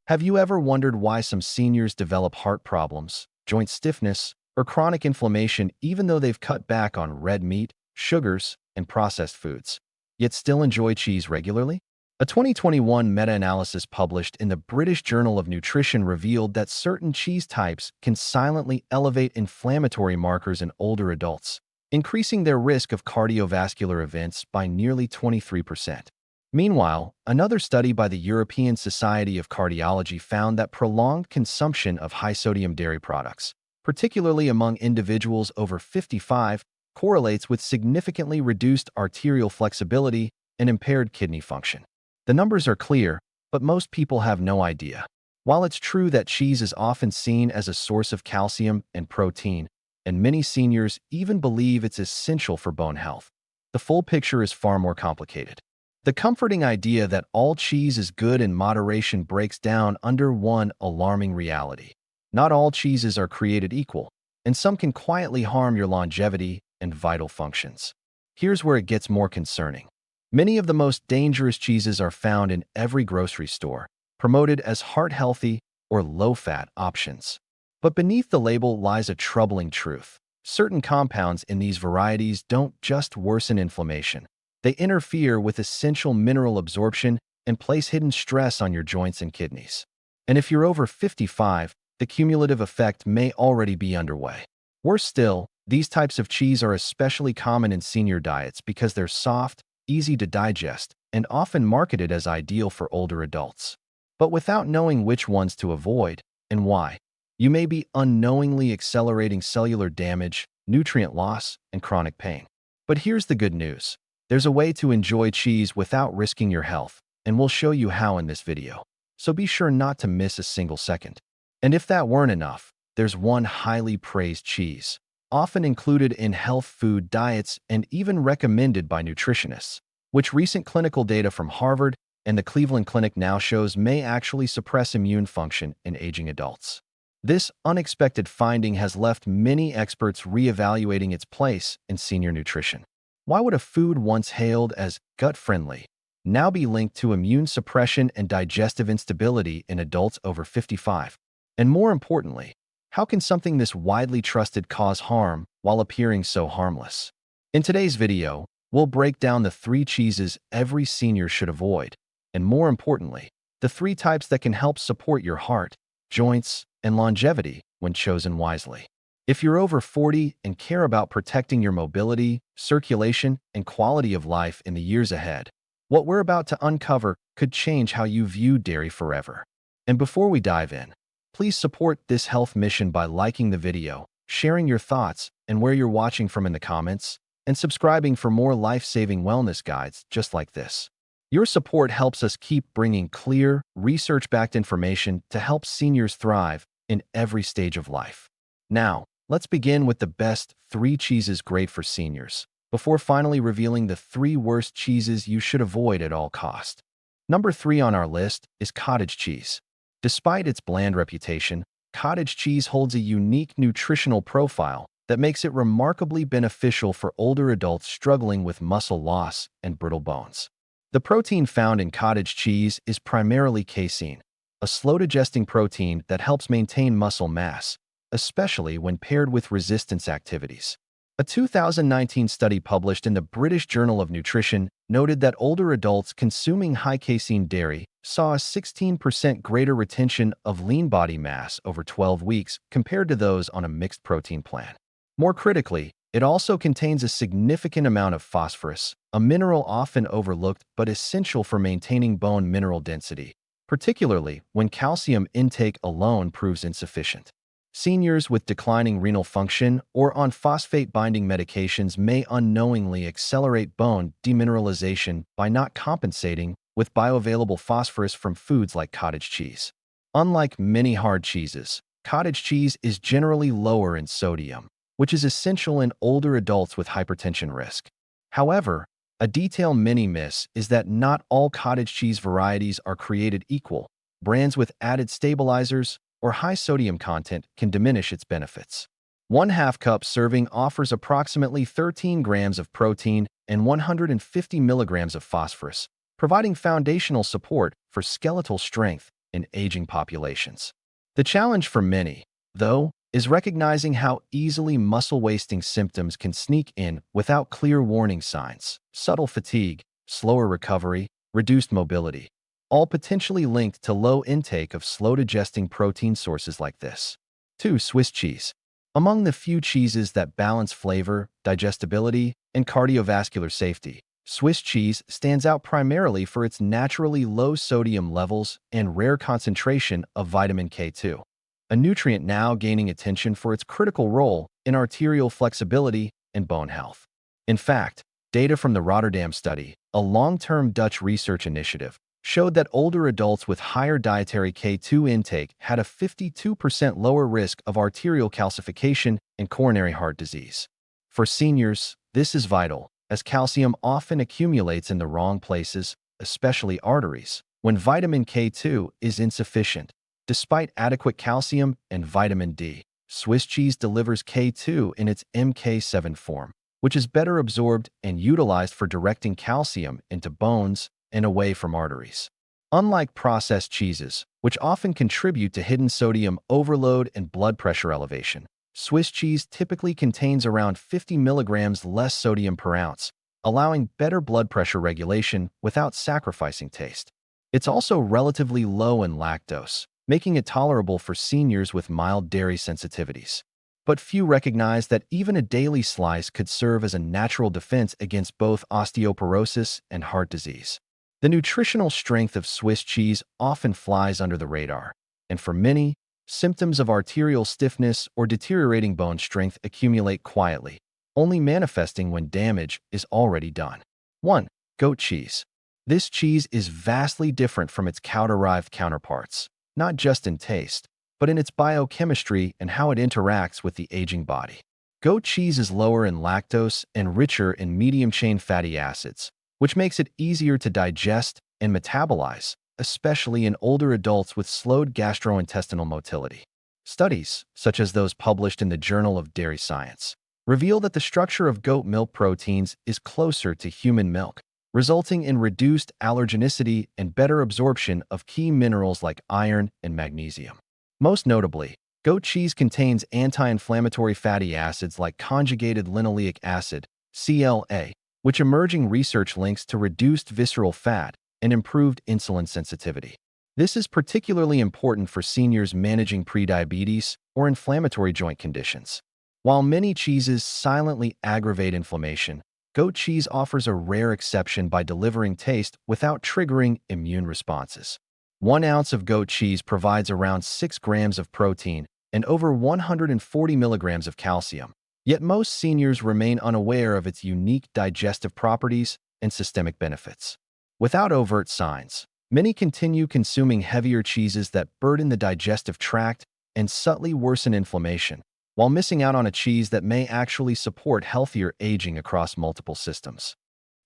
Have you ever wondered why some seniors develop heart problems, joint stiffness, or chronic inflammation even though they've cut back on red meat, sugars, and processed foods, yet still enjoy cheese regularly? A 2021 meta-analysis published in the British Journal of Nutrition revealed that certain cheese types can silently elevate inflammatory markers in older adults, increasing their risk of cardiovascular events by nearly 23%. Meanwhile, another study by the European Society of Cardiology found that prolonged consumption of high-sodium dairy products, particularly among individuals over 55, correlates with significantly reduced arterial flexibility and impaired kidney function. The numbers are clear, but most people have no idea. While it's true that cheese is often seen as a source of calcium and protein, and many seniors even believe it's essential for bone health, the full picture is far more complicated. The comforting idea that all cheese is good in moderation breaks down under one alarming reality. Not all cheeses are created equal, and some can quietly harm your longevity and vital functions. Here's where it gets more concerning. Many of the most dangerous cheeses are found in every grocery store, promoted as heart-healthy or low-fat options. But beneath the label lies a troubling truth. Certain compounds in these varieties don't just worsen inflammation. They interfere with essential mineral absorption and place hidden stress on your joints and kidneys. And if you're over 55, the cumulative effect may already be underway. Worse still, these types of cheese are especially common in senior diets because they're soft, easy to digest, and often marketed as ideal for older adults. But without knowing which ones to avoid and why, you may be unknowingly accelerating cellular damage, nutrient loss, and chronic pain. But here's the good news. There's a way to enjoy cheese without risking your health, and we'll show you how in this video. So be sure not to miss a single second. And if that weren't enough, there's one highly praised cheese, often included in health food diets and even recommended by nutritionists, which recent clinical data from Harvard and the Cleveland Clinic now shows may actually suppress immune function in aging adults. This unexpected finding has left many experts reevaluating its place in senior nutrition. Why would a food once hailed as gut-friendly now be linked to immune suppression and digestive instability in adults over 55? And more importantly, how can something this widely trusted cause harm while appearing so harmless? In today's video, we'll break down the 3 cheeses every senior should avoid, and more importantly, the 3 types that can help support your heart, joints, and longevity when chosen wisely. If you're over 40 and care about protecting your mobility, circulation, and quality of life in the years ahead, what we're about to uncover could change how you view dairy forever. And before we dive in, please support this health mission by liking the video, sharing your thoughts and where you're watching from in the comments, and subscribing for more life-saving wellness guides just like this. Your support helps us keep bringing clear, research-backed information to help seniors thrive in every stage of life. Now, let's begin with the best 3 cheeses great for seniors, before finally revealing the 3 worst cheeses you should avoid at all costs. Number 3 on our list is cottage cheese. Despite its bland reputation, cottage cheese holds a unique nutritional profile that makes it remarkably beneficial for older adults struggling with muscle loss and brittle bones. The protein found in cottage cheese is primarily casein, a slow-digesting protein that helps maintain muscle mass, especially when paired with resistance activities. A 2019 study published in the British Journal of Nutrition noted that older adults consuming high-casein dairy saw a 16% greater retention of lean body mass over 12 weeks compared to those on a mixed protein plan. More critically, it also contains a significant amount of phosphorus, a mineral often overlooked but essential for maintaining bone mineral density, particularly when calcium intake alone proves insufficient. Seniors with declining renal function or on phosphate-binding medications may unknowingly accelerate bone demineralization by not compensating with bioavailable phosphorus from foods like cottage cheese. Unlike many hard cheeses, cottage cheese is generally lower in sodium, which is essential in older adults with hypertension risk. However, a detail many miss is that not all cottage cheese varieties are created equal. Brands with added stabilizers or high sodium content can diminish its benefits. 1/2 cup serving offers approximately 13 grams of protein and 150 milligrams of phosphorus, providing foundational support for skeletal strength in aging populations. The challenge for many, though, is recognizing how easily muscle-wasting symptoms can sneak in without clear warning signs: subtle fatigue, slower recovery, reduced mobility, all potentially linked to low intake of slow-digesting protein sources like this. 2. Swiss cheese. Among the few cheeses that balance flavor, digestibility, and cardiovascular safety, Swiss cheese stands out primarily for its naturally low sodium levels and rare concentration of vitamin K2, a nutrient now gaining attention for its critical role in arterial flexibility and bone health. In fact, data from the Rotterdam study, a long-term Dutch research initiative, showed that older adults with higher dietary K2 intake had a 52% lower risk of arterial calcification and coronary heart disease. For seniors, this is vital, as calcium often accumulates in the wrong places, especially arteries, when vitamin K2 is insufficient. Despite adequate calcium and vitamin D, Swiss cheese delivers K2 in its MK7 form, which is better absorbed and utilized for directing calcium into bones and away from arteries. Unlike processed cheeses, which often contribute to hidden sodium overload and blood pressure elevation, Swiss cheese typically contains around 50 milligrams less sodium per ounce, allowing better blood pressure regulation without sacrificing taste. It's also relatively low in lactose, making it tolerable for seniors with mild dairy sensitivities. But few recognize that even a daily slice could serve as a natural defense against both osteoporosis and heart disease. The nutritional strength of Swiss cheese often flies under the radar, and for many, symptoms of arterial stiffness or deteriorating bone strength accumulate quietly, only manifesting when damage is already done. 1. Goat cheese. This cheese is vastly different from its cow-derived counterparts, not just in taste, but in its biochemistry and how it interacts with the aging body. Goat cheese is lower in lactose and richer in medium-chain fatty acids, which makes it easier to digest and metabolize, especially in older adults with slowed gastrointestinal motility. Studies, such as those published in the Journal of Dairy Science, reveal that the structure of goat milk proteins is closer to human milk, resulting in reduced allergenicity and better absorption of key minerals like iron and magnesium. Most notably, goat cheese contains anti-inflammatory fatty acids like conjugated linoleic acid, CLA, which emerging research links to reduced visceral fat and improved insulin sensitivity. This is particularly important for seniors managing prediabetes or inflammatory joint conditions. While many cheeses silently aggravate inflammation, goat cheese offers a rare exception by delivering taste without triggering immune responses. 1 ounce of goat cheese provides around 6 grams of protein and over 140 milligrams of calcium. Yet most seniors remain unaware of its unique digestive properties and systemic benefits. Without overt signs, many continue consuming heavier cheeses that burden the digestive tract and subtly worsen inflammation, while missing out on a cheese that may actually support healthier aging across multiple systems.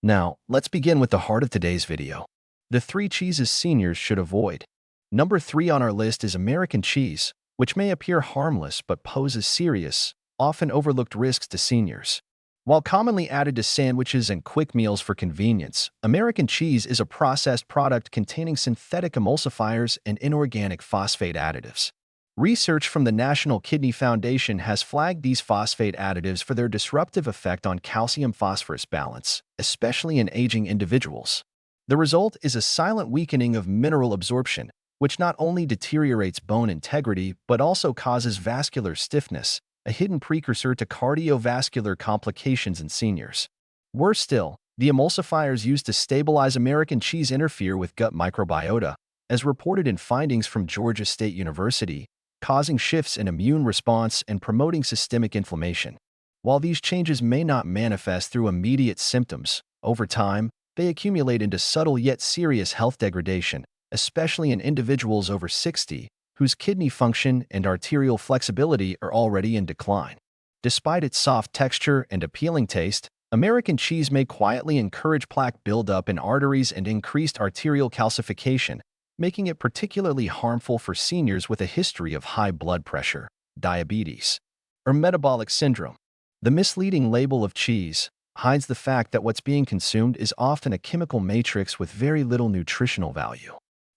Now, let's begin with the heart of today's video: the 3 cheeses seniors should avoid. Number 3 on our list is American cheese, which may appear harmless but poses serious, often overlooked risks to seniors. While commonly added to sandwiches and quick meals for convenience, American cheese is a processed product containing synthetic emulsifiers and inorganic phosphate additives. Research from the National Kidney Foundation has flagged these phosphate additives for their disruptive effect on calcium-phosphorus balance, especially in aging individuals. The result is a silent weakening of mineral absorption, which not only deteriorates bone integrity but also causes vascular stiffness, a hidden precursor to cardiovascular complications in seniors. Worse still, the emulsifiers used to stabilize American cheese interfere with gut microbiota, as reported in findings from Georgia State University, causing shifts in immune response and promoting systemic inflammation. While these changes may not manifest through immediate symptoms, over time, they accumulate into subtle yet serious health degradation, especially in individuals over 60, whose kidney function and arterial flexibility are already in decline. Despite its soft texture and appealing taste, American cheese may quietly encourage plaque buildup in arteries and increased arterial calcification, making it particularly harmful for seniors with a history of high blood pressure, diabetes, or metabolic syndrome. The misleading label of cheese hides the fact that what's being consumed is often a chemical matrix with very little nutritional value.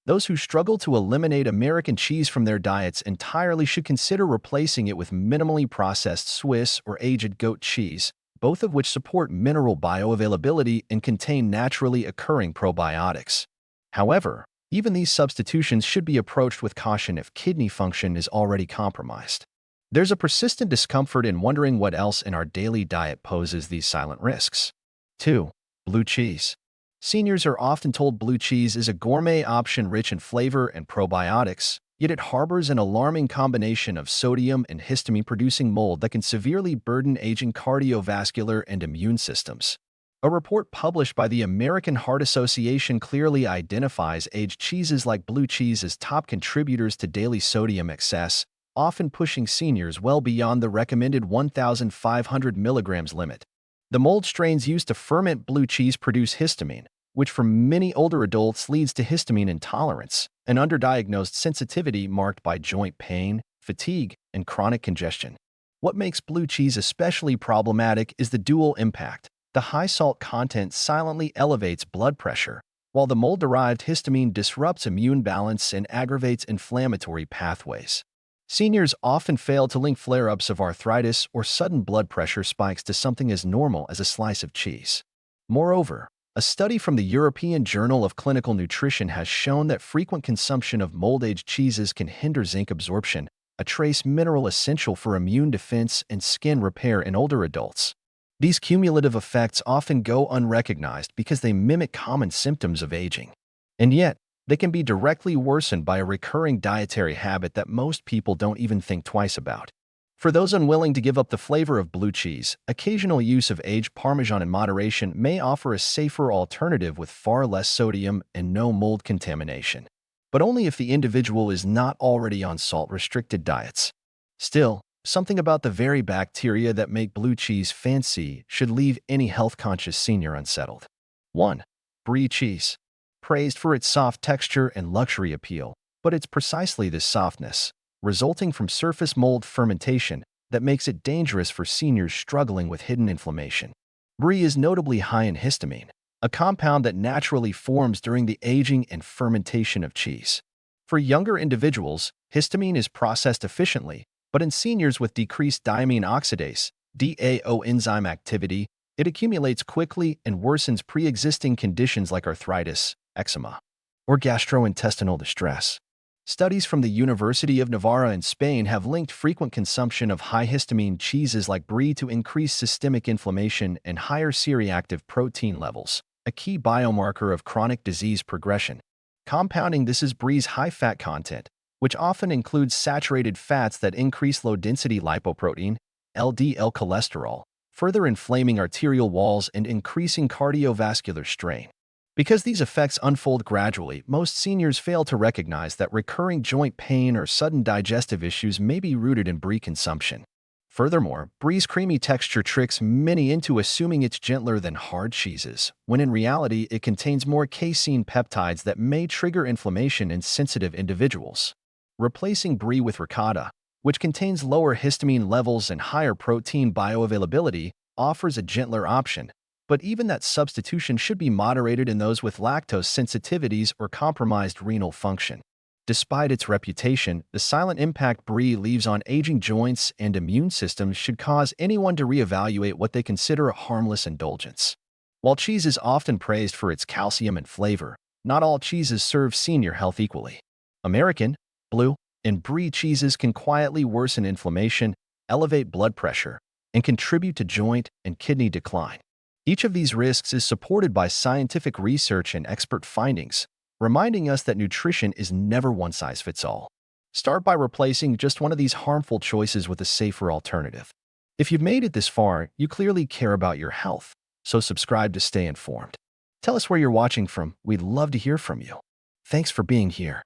Those who struggle to eliminate American cheese from their diets entirely should consider replacing it with minimally processed Swiss or aged goat cheese, both of which support mineral bioavailability and contain naturally occurring probiotics. However, even these substitutions should be approached with caution if kidney function is already compromised. There's a persistent discomfort in wondering what else in our daily diet poses these silent risks. 2. Blue cheese. Seniors are often told blue cheese is a gourmet option rich in flavor and probiotics, yet it harbors an alarming combination of sodium and histamine-producing mold that can severely burden aging cardiovascular and immune systems. A report published by the American Heart Association clearly identifies aged cheeses like blue cheese as top contributors to daily sodium excess, often pushing seniors well beyond the recommended 1,500 milligrams limit. The mold strains used to ferment blue cheese produce histamine, which for many older adults leads to histamine intolerance, an underdiagnosed sensitivity marked by joint pain, fatigue, and chronic congestion. What makes blue cheese especially problematic is the dual impact. The high salt content silently elevates blood pressure, while the mold-derived histamine disrupts immune balance and aggravates inflammatory pathways. Seniors often fail to link flare-ups of arthritis or sudden blood pressure spikes to something as normal as a slice of cheese. Moreover, a study from the European Journal of Clinical Nutrition has shown that frequent consumption of mold-aged cheeses can hinder zinc absorption, a trace mineral essential for immune defense and skin repair in older adults. These cumulative effects often go unrecognized because they mimic common symptoms of aging. And yet, they can be directly worsened by a recurring dietary habit that most people don't even think twice about. For those unwilling to give up the flavor of blue cheese, occasional use of aged Parmesan in moderation may offer a safer alternative with far less sodium and no mold contamination. But only if the individual is not already on salt-restricted diets. Still, something about the very bacteria that make blue cheese fancy should leave any health-conscious senior unsettled. 1. Brie cheese. Praised for its soft texture and luxury appeal, but it's precisely this softness, resulting from surface mold fermentation, that makes it dangerous for seniors struggling with hidden inflammation. Brie is notably high in histamine, a compound that naturally forms during the aging and fermentation of cheese. For younger individuals, histamine is processed efficiently, but in seniors with decreased diamine oxidase (DAO) enzyme activity, it accumulates quickly and worsens pre-existing conditions like arthritis, eczema, or gastrointestinal distress. Studies from the University of Navarra in Spain have linked frequent consumption of high-histamine cheeses like Brie to increased systemic inflammation and higher C-reactive protein levels, a key biomarker of chronic disease progression. Compounding this is Brie's high-fat content, which often includes saturated fats that increase low-density lipoprotein, LDL cholesterol, further inflaming arterial walls and increasing cardiovascular strain. Because these effects unfold gradually, most seniors fail to recognize that recurring joint pain or sudden digestive issues may be rooted in Brie consumption. Furthermore, Brie's creamy texture tricks many into assuming it's gentler than hard cheeses, when in reality it contains more casein peptides that may trigger inflammation in sensitive individuals. Replacing Brie with ricotta, which contains lower histamine levels and higher protein bioavailability, offers a gentler option. But even that substitution should be moderated in those with lactose sensitivities or compromised renal function. Despite its reputation, the silent impact Brie leaves on aging joints and immune systems should cause anyone to reevaluate what they consider a harmless indulgence. While cheese is often praised for its calcium and flavor, not all cheeses serve senior health equally. American, blue, and Brie cheeses can quietly worsen inflammation, elevate blood pressure, and contribute to joint and kidney decline. Each of these risks is supported by scientific research and expert findings, reminding us that nutrition is never one size fits all. Start by replacing just one of these harmful choices with a safer alternative. If you've made it this far, you clearly care about your health, so subscribe to stay informed. Tell us where you're watching from. We'd love to hear from you. Thanks for being here.